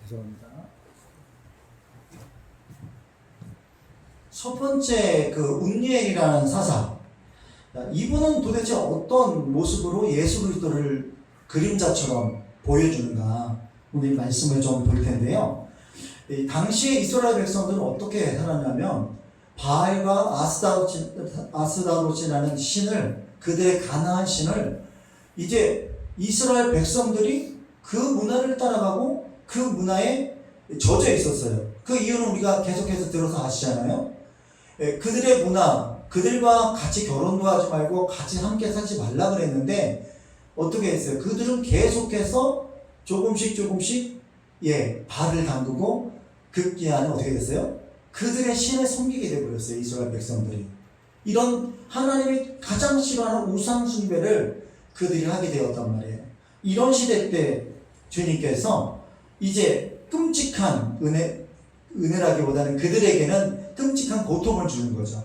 죄송합니다. 첫 번째 운니엘이라는 사사, 이분은 도대체 어떤 모습으로 예수 그리스도를 그림자처럼 보여주는가, 오늘 말씀을 좀 볼 텐데요. 당시에 이스라엘 백성들은 어떻게 살았냐면 바알과 아스다로치라는 신을, 그들의 가나안 신을 이제 이스라엘 백성들이 그 문화를 따라가고 그 문화에 젖어 있었어요. 그 이유는 우리가 계속해서 들어서 아시잖아요. 그들의 문화, 그들과 같이 결혼도 하지 말고 같이 함께 살지 말라 그랬는데 어떻게 했어요? 그들은 계속해서 조금씩 발을 담그고 급기야는 어떻게 됐어요? 그들의 신을 섬기게 되어버렸어요. 이스라엘 백성들이. 이런 하나님이 가장 싫어하는 우상 숭배를 그들이 하게 되었단 말이에요. 이런 시대 때 주님께서 이제 끔찍한 은혜라기보다는 그들에게는 끔찍한 고통을 주는 거죠.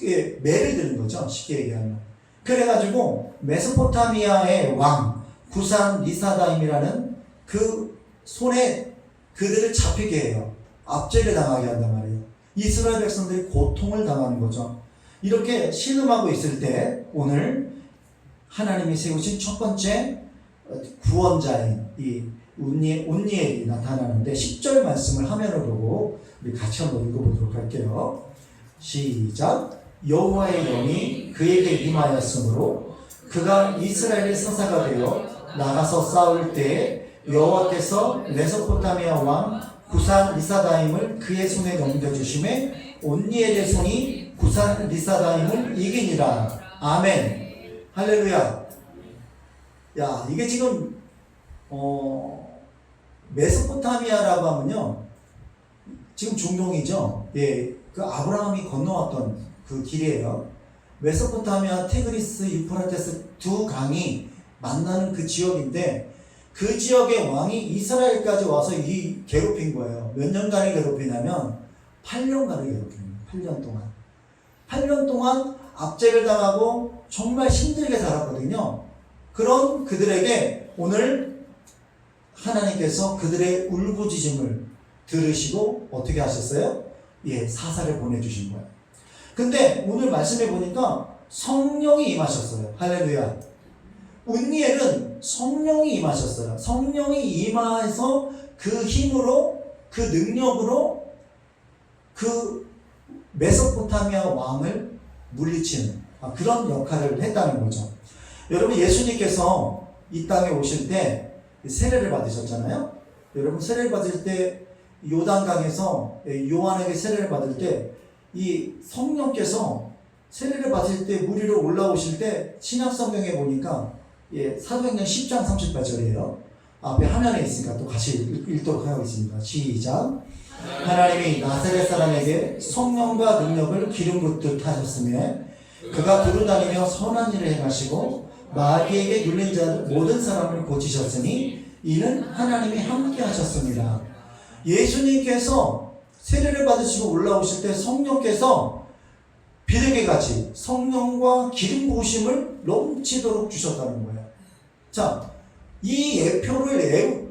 매를 드는 거죠. 쉽게 얘기하면. 그래가지고 메소포타미아의 왕 구산 리사다임이라는 그 손에 그들을 잡히게 해요. 압제를 당하게 한단 말이에요. 이스라엘 백성들이 고통을 당하는 거죠. 이렇게 신음하고 있을 때 오늘 하나님이 세우신 첫 번째 구원자인 이 운니엘이 나타나는데 10절 말씀을 화면을 보고 우리 같이 한번 읽어보도록 할게요. 시작. 여호와의 영이 그에게 임하였으므로 그가 이스라엘의 사사가 되어 나가서 싸울 때에 여호와께서 메소포타미아 왕 구산 리사다임을 그의 손에 넘겨주심에 온니엘의 손이 구산 리사다임을 이기니라. 아멘. 할렐루야. 야, 이게 지금 메소포타미아라고 하면요, 지금 중동이죠. 예, 그 아브라함이 건너왔던 그 길이에요. 메소포타미아, 티그리스, 유프라테스 두 강이 만나는 그 지역인데 그 지역의 왕이 이스라엘까지 와서 괴롭힌 거예요. 몇 년간을 괴롭히냐면 8년간을 괴롭힙니다. 8년 동안. 8년 동안 압제를 당하고 정말 힘들게 살았거든요. 그런 그들에게 오늘 하나님께서 그들의 울부짖음을 들으시고 어떻게 하셨어요? 예, 사사를 보내주신 거예요. 근데 오늘 말씀해 보니까 성령이 임하셨어요. 할렐루야. 운니엘은 성령이 임하셨어요. 성령이 임하여서 그 힘으로, 그 능력으로 그 메소포타미아 왕을 물리치는 그런 역할을 했다는 거죠. 여러분, 예수님께서 이 땅에 오실 때 세례를 받으셨잖아요. 여러분, 세례를 받을 때 요단강에서 요한에게 세례를 받을 때 이 성령께서 세례를 받을 때 물 위로 올라오실 때 신약성경에 보니까 사도행전 10장 38절이에요. 앞에 화면에 있으니까 또 같이 읽도록 하겠습니다. 시작. 하나님이 나사렛 사람에게 성령과 능력을 기름 붓듯 하셨으며 그가 두루다니며 선한 일을 행하시고 마귀에게 눌린 자 모든 사람을 고치셨으니 이는 하나님이 함께 하셨습니다. 예수님께서 세례를 받으시고 올라오실 때 성령께서 비둘기같이 성령과 기름 부으심을 넘치도록 주셨다는 거예요. 자, 이 예표를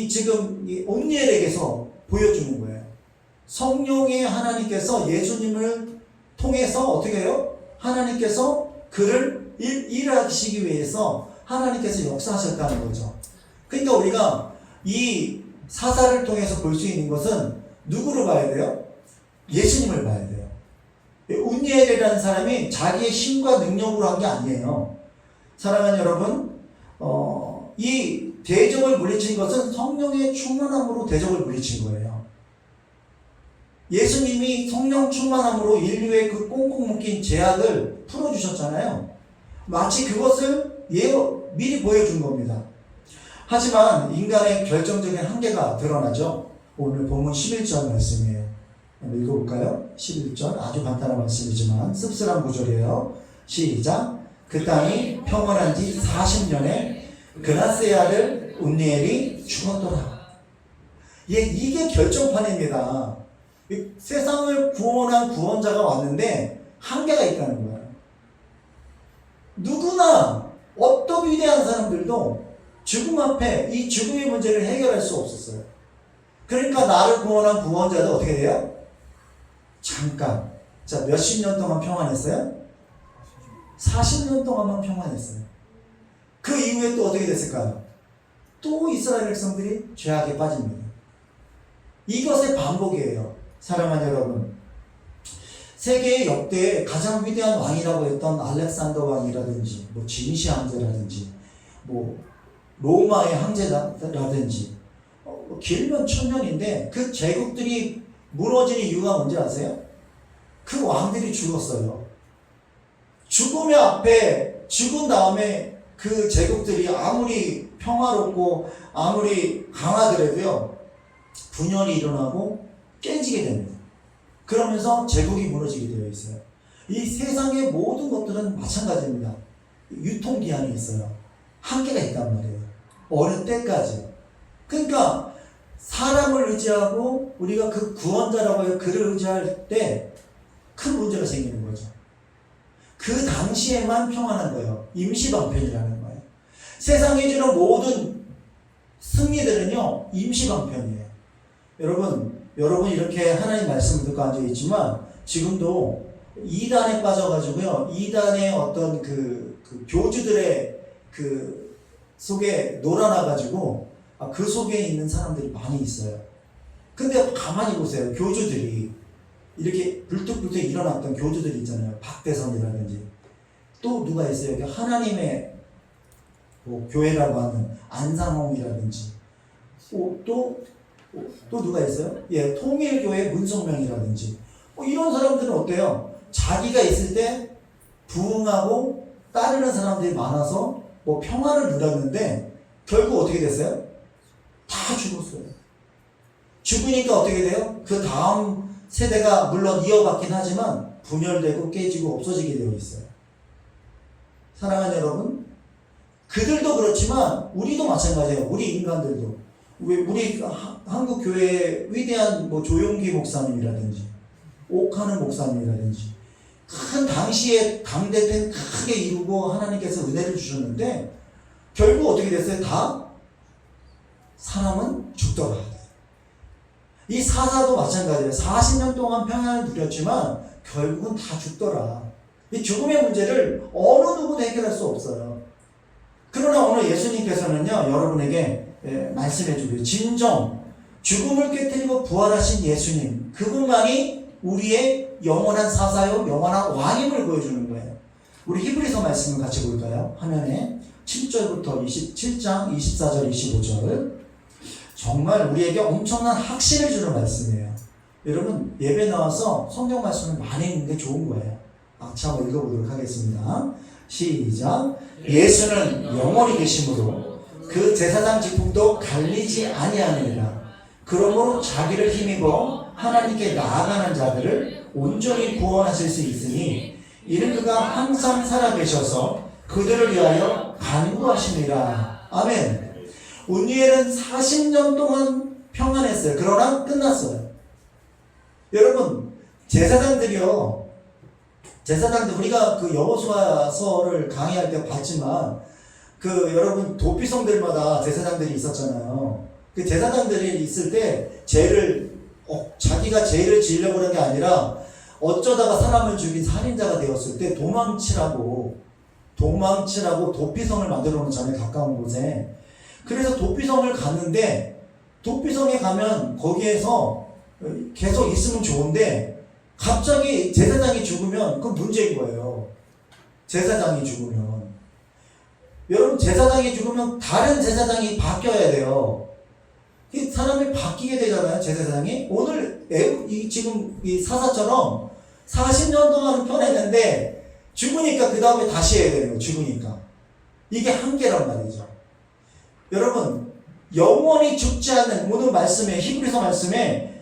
지금 온니엘에게서 보여주는 거예요. 성령의 하나님께서 예수님을 통해서 어떻게 해요? 하나님께서 그를 일하시기 위해서 하나님께서 역사하셨다는 거죠. 그러니까 우리가 이 사사를 통해서 볼 수 있는 것은 누구를 봐야 돼요? 예수님을 봐야 돼요. 운니엘이라는 사람이 자기의 힘과 능력으로 한 게 아니에요. 사랑하는 여러분, 이 대적을 물리친 것은 성령의 충만함으로 대적을 물리친 거예요. 예수님이 성령 충만함으로 인류의 그 꽁꽁 묶인 제약을 풀어주셨잖아요. 마치 그것을 미리 보여준 겁니다. 하지만 인간의 결정적인 한계가 드러나죠. 오늘 본문 11절 말씀이에요. 한번 읽어볼까요? 11절 아주 간단한 말씀이지만 씁쓸한 구절이에요. 시작. 그 땅이 평온한 지 40년에 그나스의 아들 운니엘이 죽었더라. 이게 결정판입니다. 세상을 구원한 구원자가 왔는데 한계가 있다는 거예요. 누구나 어떤 위대한 사람들도 죽음 앞에 이 죽음의 문제를 해결할 수 없었어요. 그러니까 나를 구원한 구원자도 어떻게 돼요? 잠깐. 자, 몇십 년 동안 평안했어요? 40년 동안만 평안했어요. 그 이후에 또 어떻게 됐을까요? 또 이스라엘 백성들이 죄악에 빠집니다. 이것의 반복이에요. 사랑하는 여러분, 세계의 역대 가장 위대한 왕이라고 했던 알렉산더 왕이라든지 뭐 진시 황제라든지 뭐 로마의 황제라든지 길면 1000년인데 그 제국들이 무너진 이유가 뭔지 아세요? 그 왕들이 죽었어요. 죽음의 앞에, 죽은 다음에 그 제국들이 아무리 평화롭고 아무리 강하더라도요, 분열이 일어나고 깨지게 됩니다. 그러면서 제국이 무너지게 되어 있어요. 이 세상의 모든 것들은 마찬가지입니다. 유통기한이 있어요. 한계가 있단 말이에요. 어느 때까지. 그러니까 사람을 의지하고 우리가 그 구원자라고 해요. 그를 의지할 때 큰 문제가 생기는 거죠. 그 당시에만 평안한 거예요. 임시방편이라는 거예요. 세상에 주는 모든 승리들은요, 임시방편이에요. 여러분 이렇게 하나님 말씀을 듣고 앉아있지만 지금도 이단에 빠져가지고요, 이단의 어떤 그 교주들의 그 속에 놀아나가지고 그 속에 있는 사람들이 많이 있어요. 근데 가만히 보세요. 교주들이 이렇게 불뚝불뚝 일어났던 교주들 있잖아요. 박대선이라든지 또 누가 있어요. 하나님의 뭐 교회라고 하는 안상홍이라든지 또 누가 있어요? 예, 통일교회 문성명이라든지 이런 사람들은 어때요? 자기가 있을 때 부응하고 따르는 사람들이 많아서 뭐 평화를 누렸는데 결국 어떻게 됐어요? 다 죽었어요. 죽으니까 어떻게 돼요? 그 다음 세대가 물론 이어받긴 하지만 분열되고 깨지고 없어지게 되어 있어요. 사랑하는 여러분, 그들도 그렇지만 우리도 마찬가지예요. 우리 인간들도. 우리 한국 교회의 위대한 뭐 조용기 목사님이라든지 옥하는 목사님이라든지 큰 당시에 당대 때 크게 이루고 하나님께서 은혜를 주셨는데 결국 어떻게 됐어요? 다 사람은 죽더라. 이 사사도 마찬가지예요. 40년 동안 평안을 누렸지만 결국은 다 죽더라. 이 죽음의 문제를 어느 누구도 해결할 수 없어요. 그러나 오늘 예수님께서는요, 여러분에게 말씀해 주고요. 진정 죽음을 깨뜨리고 부활하신 예수님, 그분만이 우리의 영원한 사사요, 영원한 왕임을 보여주는 거예요. 우리 히브리서 말씀을 같이 볼까요? 화면에 7절부터 27장 24절 25절. 정말 우리에게 엄청난 확신을 주는 말씀이에요. 여러분, 예배 나와서 성경 말씀을 많이 읽는 게 좋은 거예요. 악차 한번 읽어보도록 하겠습니다. 시작. 예수는 영원히 계심으로 그 제사장 직분도 갈리지 아니하느니라. 그러므로 자기를 힘입어 하나님께 나아가는 자들을 온전히 구원하실 수 있으니 이는 그가 항상 살아계셔서 그들을 위하여 간구하심이라. 아멘. 운니엘은 40년 동안 평안했어요. 그러나 끝났어요. 여러분, 제사장들 우리가 그 여호수아서를 강의할 때 봤지만 여러분 도피성들마다 제사장들이 있었잖아요. 그 제사장들이 있을 때 자기가 죄를 지으려고 그런 게 아니라 어쩌다가 사람을 죽인 살인자가 되었을 때 도망치라고 도피성을 만들어 놓은 전에 가까운 곳에. 그래서 도피성을 갔는데 도피성에 가면 거기에서 계속 있으면 좋은데 갑자기 제사장이 죽으면 그건 문제인 거예요. 제사장이 죽으면. 여러분, 제사장이 죽으면 다른 제사장이 바뀌어야 돼요. 사람이 바뀌게 되잖아요, 제사장이. 오늘 지금 이 사사처럼 40년 동안은 편했는데 죽으니까 그 다음에 다시 해야 돼요. 죽으니까. 이게 한계란 말이죠. 여러분, 영원히 죽지 않는 오늘 말씀에, 히브리서 말씀에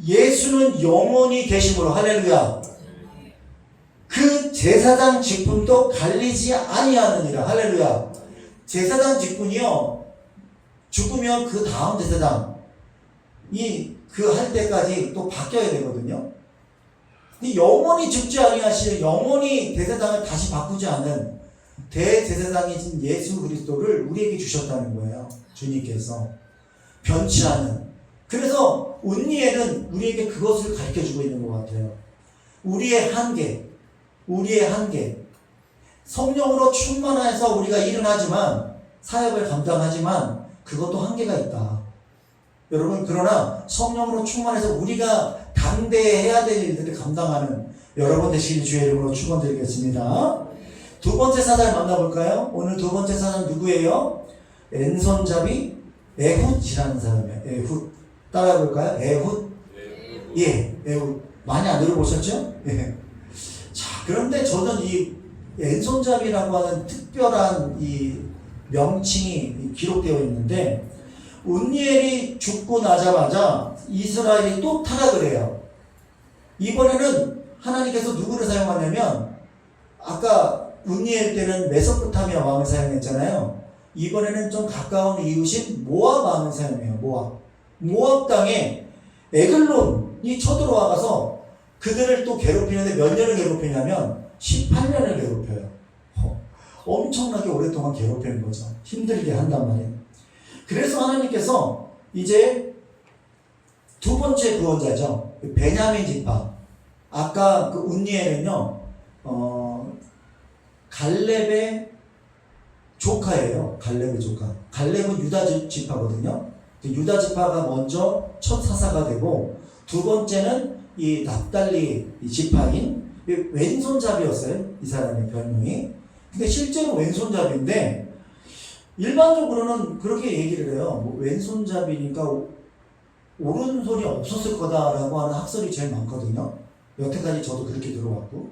예수는 영원히 계심으로, 할렐루야, 그 제사장 직분도 갈리지 아니하느니라. 할렐루야. 제사장 직분이요, 죽으면 그 다음 제사장이 그 할 때까지 또 바뀌어야 되거든요. 영원히 죽지 아니하시는, 영원히 제사장을 다시 바꾸지 않은 대제사장이신 예수 그리스도를 우리에게 주셨다는 거예요. 주님께서 변치 않은 그래서 운니엘은 우리에게 그것을 가르쳐주고 있는 것 같아요. 우리의 한계, 우리의 한계. 성령으로 충만해서 우리가 일은 하지만, 사역을 감당하지만 그것도 한계가 있다. 여러분, 그러나 성령으로 충만해서 우리가 당대해야 될 일들을 감당하는 여러분 되시길 주의 이름으로 축원드리겠습니다. 두 번째 사단 만나볼까요? 오늘 두 번째 사단 누구예요? 왼손잡이 에훗이라는 사람이에요. 에훗. 따라해볼까요? 에훗. 예, 에훗. 많이 안 들어보셨죠? 예. 자, 그런데 저는 이 왼손잡이라고 하는 특별한 이 명칭이 기록되어 있는데, 운니엘이 죽고 나자마자 이스라엘이 또 타락을 해요. 이번에는 하나님께서 누구를 사용하냐면, 아까 운니엘 때는 메소포타미아 왕을 사용했잖아요. 이번에는 좀 가까운 이웃인 모압 왕을 사용해요. 모압 땅에 에글론이 쳐들어와서 그들을 또 괴롭히는데 몇 년을 괴롭히냐면 18년을 괴롭혀요. 엄청나게 오랫동안 괴롭히는 거죠. 힘들게 한단 말이에요. 그래서 하나님께서 이제 두 번째 구원자죠. 베냐민 지파. 아까 그 운니엘은요, 갈렙의 조카예요. 갈렙의 조카. 갈렙은 유다 지파거든요. 유다 지파가 먼저 첫 사사가 되고, 두 번째는 이 납달리 지파인 왼손잡이였어요. 이 사람의 별명이. 근데 실제로 왼손잡이인데, 일반적으로는 그렇게 얘기를 해요. 뭐 왼손잡이니까 오른손이 없었을 거다라고 하는 학설이 제일 많거든요. 여태까지 저도 그렇게 들어왔고.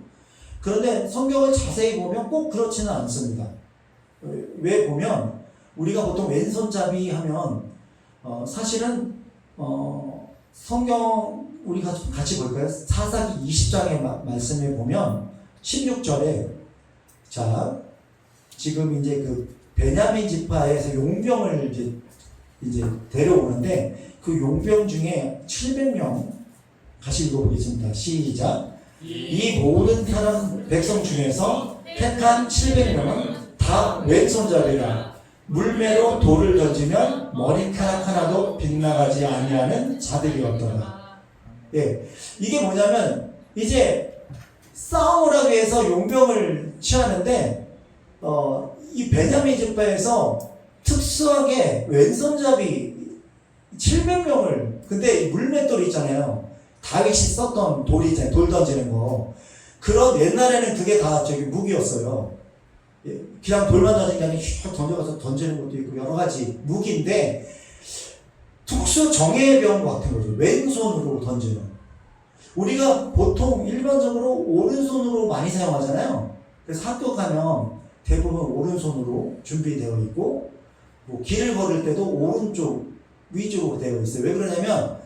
그런데 성경을 자세히 보면 꼭 그렇지는 않습니다. 왜 보면 우리가 보통 왼손잡이 하면 사실은 성경 우리가 같이 볼까요? 사사기 20장의 말씀에 보면 16절에 자 지금 이제 그 베냐민 지파에서 용병을 이제 데려오는데 그 용병 중에 700명 같이 읽어보겠습니다. 시작. 이 모든 사람 백성 중에서 택한 700명은 다 왼손잡이라 물매로 돌을 던지면 머리카락 하나도 빗나가지 아니하는 자들이었더라. 예, 이게 뭐냐면 이제 싸움을 하기 위해서 용병을 취하는데 이 베냐민 지파에서 특수하게 왼손잡이 700명을 근데 물맷돌 있잖아요. 다윗이 썼던 돌이 있잖아요. 돌 던지는 거. 그런 옛날에는 그게 다 저기 무기였어요. 그냥 돌만 던지는 게 아니라 휙 던져가서 던지는 것도 있고 여러 가지 무기인데 특수 정예병 같은 거죠. 왼손으로 던지는. 우리가 보통 일반적으로 오른손으로 많이 사용하잖아요. 그래서 학교 가면 대부분 오른손으로 준비되어 있고 뭐 길을 걸을 때도 오른쪽 위주로 되어 있어요. 왜 그러냐면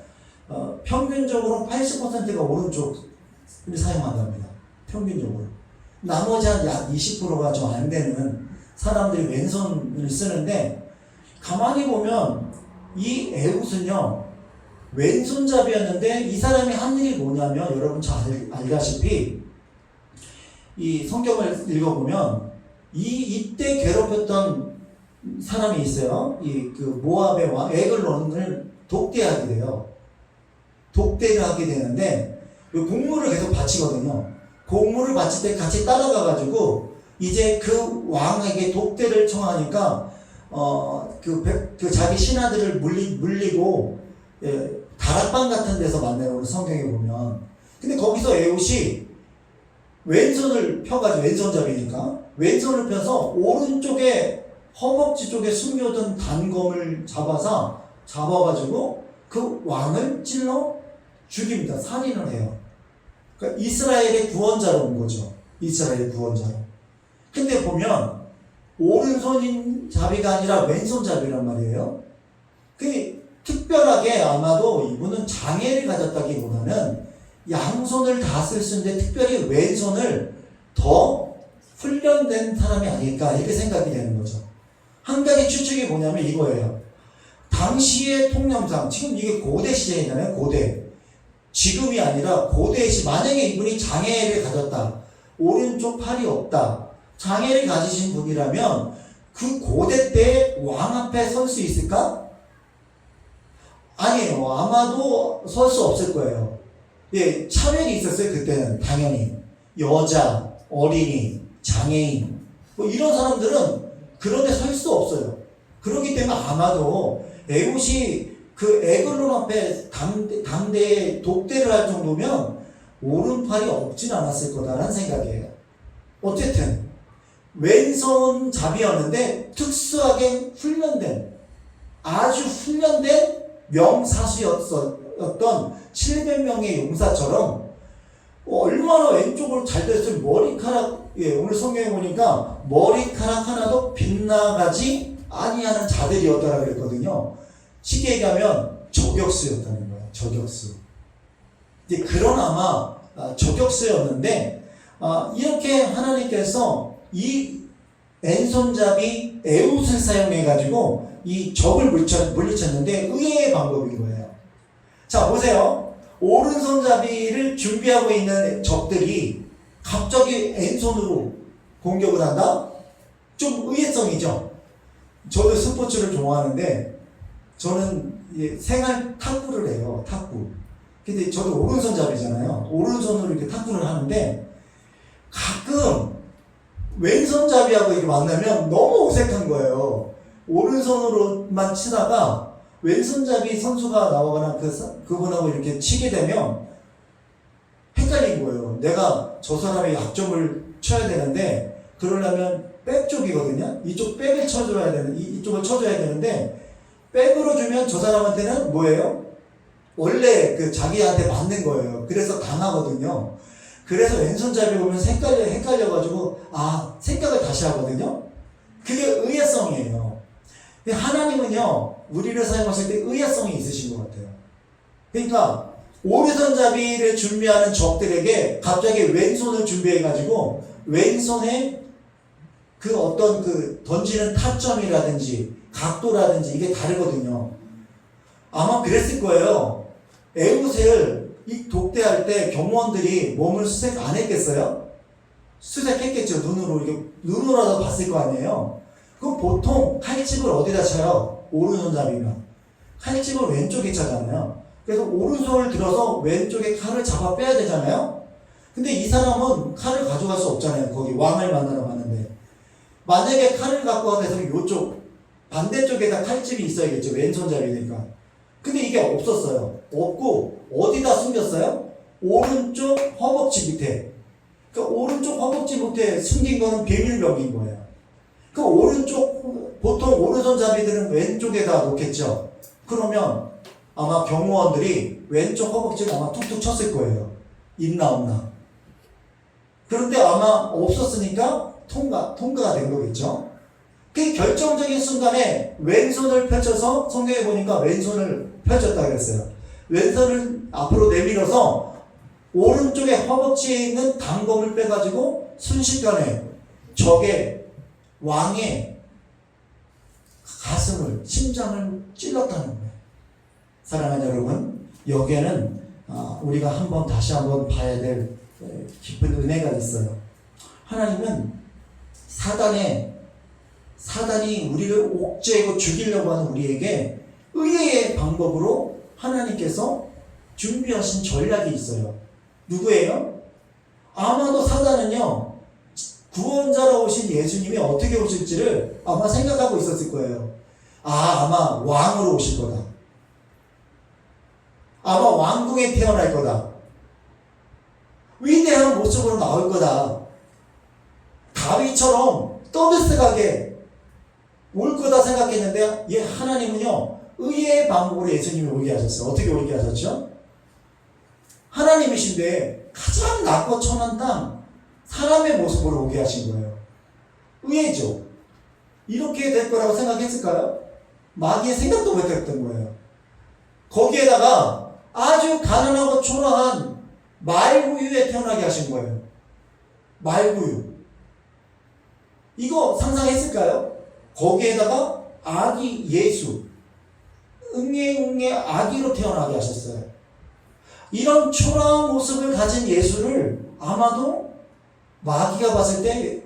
평균적으로 80%가 오른쪽을 사용한답니다. 평균적으로. 나머지 한 약 20%가 좀 안 되는 사람들이 왼손을 쓰는데 가만히 보면 이 에훗은요 왼손잡이였는데 이 사람이 한 일이 뭐냐면 여러분 잘 알다시피 이 성경을 읽어보면 이때 괴롭혔던 사람이 있어요. 이 그 모압의 왕 에글론을 독대하게 돼요. 독대를 하게 되는데 공물을 계속 바치거든요. 공물을 바칠 때 같이 따라가가지고 이제 그 왕에게 독대를 청하니까 그 자기 신하들을 물리고 다락방 같은 데서 만나요. 성경에 보면. 근데 거기서 에훗이 왼손을 펴가지고 왼손잡이니까 왼손을 펴서 오른쪽에 허벅지 쪽에 숨겨둔 단검을 잡아가지고 그 왕을 찔러 죽입니다. 살인을 해요. 그러니까 이스라엘의 구원자로 온 거죠. 이스라엘의 구원자로. 근데 보면 오른손인 잡이가 아니라 왼손 잡이란 말이에요. 그 특별하게 아마도 이분은 장애를 가졌다기보다는 양손을 다 쓸 수 있는데 특별히 왼손을 더 훈련된 사람이 아닐까 이렇게 생각이 되는 거죠. 한 가지 추측이 뭐냐면 이거예요. 당시의 통념상 지금 이게 고대 시대잖아요. 고대. 지금이 아니라 고대 시 만약에 이분이 장애를 가졌다. 오른쪽 팔이 없다. 장애를 가지신 분이라면 그 고대 때 왕 앞에 설 수 있을까? 아니에요. 아마도 설 수 없을 거예요. 예, 차별이 있었어요. 그때는 당연히 여자, 어린이, 장애인 뭐 이런 사람들은 그런데 설 수 없어요. 그렇기 때문에 아마도 에봇이 그 에글론 앞에 당대에 독대를 할 정도면 오른팔이 없진 않았을 거다라는 생각이에요. 어쨌든 왼손잡이였는데 특수하게 훈련된 아주 훈련된 명사수였던 700명의 용사처럼 얼마나 왼쪽으로 잘 됐으면 머리카락, 예, 오늘 성경에 보니까 머리카락 하나도 빗나가지 아니하는 자들이었다라고 그랬거든요. 쉽게 얘기하면 저격수였다는 거예요. 저격수. 이제 그런 아마 저격수였는데 이렇게 하나님께서 이 왼손잡이 에봇을 사용해 가지고 이 적을 물리쳤는데 의외의 방법인 거예요. 자, 보세요. 오른손잡이를 준비하고 있는 적들이 갑자기 왼손으로 공격을 한다? 좀 의외성이죠. 저도 스포츠를 좋아하는데 저는 생활 탁구를 해요. 탁구. 근데 저도 오른손잡이잖아요. 오른손으로 이렇게 탁구를 하는데 가끔 왼손잡이하고 이렇게 만나면 너무 어색한 거예요. 오른손으로만 치다가 왼손잡이 선수가 나오거나 그분하고 이렇게 치게 되면 헷갈린 거예요. 내가 저 사람의 약점을 쳐야 되는데 그러려면 백 쪽이거든요. 이쪽 백을 쳐줘야 되는, 이쪽을 쳐줘야 되는데 백으로 주면 저 사람한테는 뭐예요? 원래 그 자기한테 맞는 거예요. 그래서 당하거든요. 그래서 왼손잡이 보면 헷갈려가지고 생각을 다시 하거든요. 그게 의외성이에요. 하나님은요, 우리를 사용하실 때 의외성이 있으신 것 같아요. 그러니까 오른손잡이를 준비하는 적들에게 갑자기 왼손을 준비해가지고 왼손에 그 어떤 그 던지는 타점이라든지 각도라든지 이게 다르거든요. 아마 그랬을 거예요. 에봇을 이 독대할 때 경호원들이 몸을 수색 안 했겠어요? 수색했겠죠. 눈으로라도 봤을 거 아니에요. 그럼 보통 칼집을 어디다 쳐요? 오른손잡이면 칼집을 왼쪽에 차잖아요. 그래서 오른손을 들어서 왼쪽에 칼을 잡아 빼야 되잖아요. 근데 이 사람은 칼을 가져갈 수 없잖아요. 거기 왕을 만나러 가는데 만약에 칼을 갖고 가서 이쪽 반대쪽에다 칼집이 있어야겠죠. 왼손잡이니까. 근데 이게 없었어요. 없고 어디다 숨겼어요? 오른쪽 허벅지 밑에. 그러니까 오른쪽 허벅지 밑에 숨긴 거는 비밀병인 거예요. 그 오른쪽, 보통 오른손잡이들은 왼쪽에다 놓겠죠. 그러면 아마 경호원들이 왼쪽 허벅지를 아마 툭툭 쳤을 거예요. 있나 없나. 그런데 아마 없었으니까 통과가 된 거겠죠. 그 결정적인 순간에 왼손을 펼쳐서 성경에 보니까 왼손을 펼쳤다 그랬어요. 왼손을 앞으로 내밀어서 오른쪽에 허벅지에 있는 단검을 빼가지고 순식간에 적의 왕의 가슴을, 심장을 찔렀다는 거예요. 사랑하는 여러분, 여기에는 우리가 다시 한번 봐야 될 깊은 은혜가 있어요. 하나님은 사단이 우리를 옥죄고 죽이려고 하는 우리에게 의외의 방법으로 하나님께서 준비하신 전략이 있어요. 누구예요? 아마도 사단은요, 구원자로 오신 예수님이 어떻게 오실지를 아마 생각하고 있었을 거예요. 아마 왕으로 오실 거다. 아마 왕궁에 태어날 거다. 위대한 모습으로 나올 거다. 다윗처럼 떠들썩하게 올 거다 생각했는데 하나님은요, 의외의 방법으로 예수님이 오게 하셨어요. 어떻게 오게 하셨죠? 하나님이신데 가장 낮고 천한 땅 사람의 모습으로 오게 하신 거예요. 의외죠. 이렇게 될 거라고 생각했을까요? 마귀의 생각도 못했던 거예요. 거기에다가 아주 가난하고 초라한 말구유에 태어나게 하신 거예요. 말구유. 이거 상상했을까요? 거기에다가 아기 예수, 응애응애 아기로 태어나게 하셨어요. 이런 초라한 모습을 가진 예수를 아마도 마귀가 봤을 때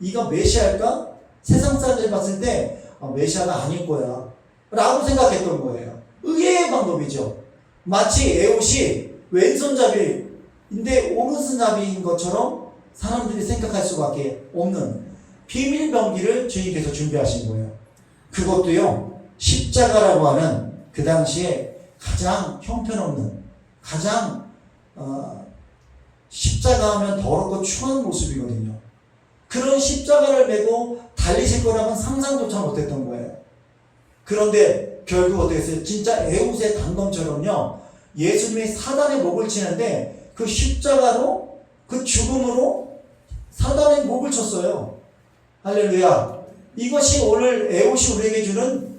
이가 메시아일까? 세상 사람들이 봤을 때 메시아가 아닐 거야 라고 생각했던 거예요. 의외의 방법이죠. 마치 에봇이 왼손잡이인데 오른손잡이인 것처럼 사람들이 생각할 수밖에 없는 비밀병기를 주님께서 준비하신 거예요. 그것도요, 십자가라고 하는 그 당시에 가장 형편없는, 가장 십자가 하면 더럽고 추한 모습이거든요. 그런 십자가를 메고 달리실 거라면 상상조차 못했던 거예요. 그런데 결국 어떻게 했어요? 진짜 에웃의 단검처럼요, 예수님이 사단의 목을 치는데 그 십자가로, 그 죽음으로 사단의 목을 쳤어요. 할렐루야. 이것이 오늘 에웃이 우리에게 주는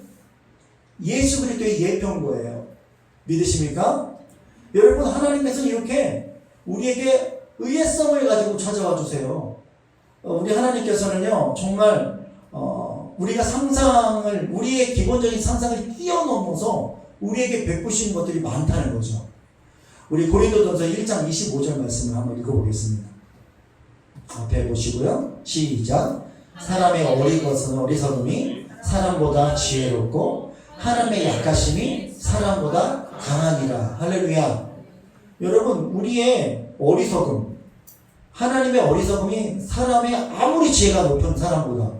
예수 그리스도의 예표인 거예요. 믿으십니까? 여러분, 하나님께서 이렇게 우리에게 의외성을 가지고 찾아와 주세요. 우리 하나님께서는요, 정말 우리가 상상을, 우리의 기본적인 상상을 뛰어넘어서 우리에게 베푸시는 것들이 많다는 거죠. 우리 고린도전서 1장 25절 말씀을 한번 읽어보겠습니다. 앞에 보시고요. 시작. 사람의 어리석음이 사람보다 지혜롭고 하나님의 약하심이 사람보다 강하니라. 할렐루야. 여러분, 우리의 어리석음, 하나님의 어리석음이 사람의 아무리 지혜가 높은 사람보다,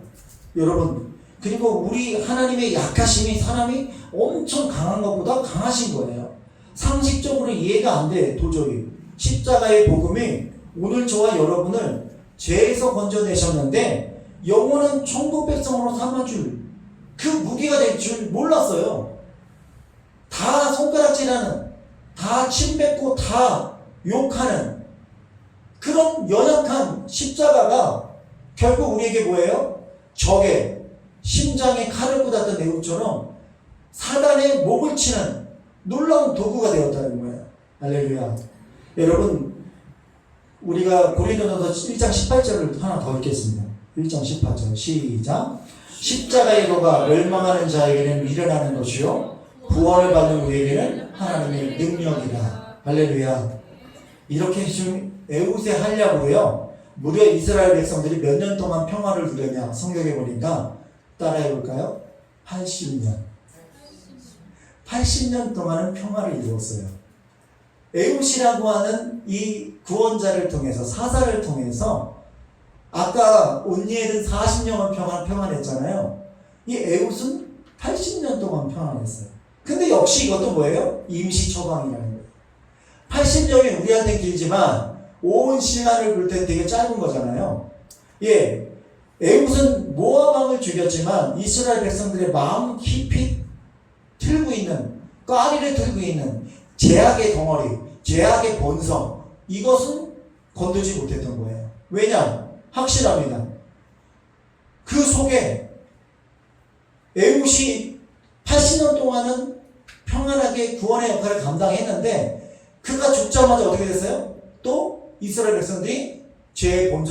여러분, 그리고 우리 하나님의 약하심이 사람이 엄청 강한 것보다 강하신 거예요. 상식적으로 이해가 안 돼, 도저히. 십자가의 복음이 오늘 저와 여러분을 죄에서 건져내셨는데 영원한 천국 백성으로 삼아줄 그 무기가 될 줄 몰랐어요. 다 손가락질하는, 다 침뱉고 다 욕하는 그런 연약한 십자가가 결국 우리에게 뭐예요? 적의 심장에 칼을 꽂았던 내용처럼 사단의 목을 치는 놀라운 도구가 되었다는 거예요. 할렐루야. 여러분, 우리가 고린도전서 1장 18절을 하나 더 읽겠습니다. 1장 18절 시작. 십자가의 도가 멸망하는 자에게는 미련하는 것이요 부활을 받는 우리에게는 하나님의 능력이다. 할렐루야. 이렇게 좀 에웃의 한량으로요, 무려 이스라엘 백성들이 몇 년 동안 평화를 누렸냐 성경에 보니까 따라해 볼까요? 80년. 80년 동안은 평화를 이루었어요. 에웃이라고 하는 이 구원자를 통해서, 사사를 통해서, 아까 온니엘은 40년은 평안했잖아요. 이 에웃은 80년 동안 평안했어요. 근데 역시 이것도 뭐예요? 임시 처방이라는 거예요. 80년이 우리한테 길지만 온 신라를 볼 때 되게 짧은 거잖아요. 예, 에웃은 모압 왕을 죽였지만 이스라엘 백성들의 마음 깊이 틀고 있는, 까리를 틀고 있는 죄악의 덩어리, 죄악의 본성, 이것은 건들지 못했던 거예요. 왜냐? 확실합니다. 그 속에 에웃이 80년 동안은 평안하게 구원의 역할을 감당했는데 그가 죽자마자 어떻게 됐어요? 또 이스라엘 백성들이 죄의 본성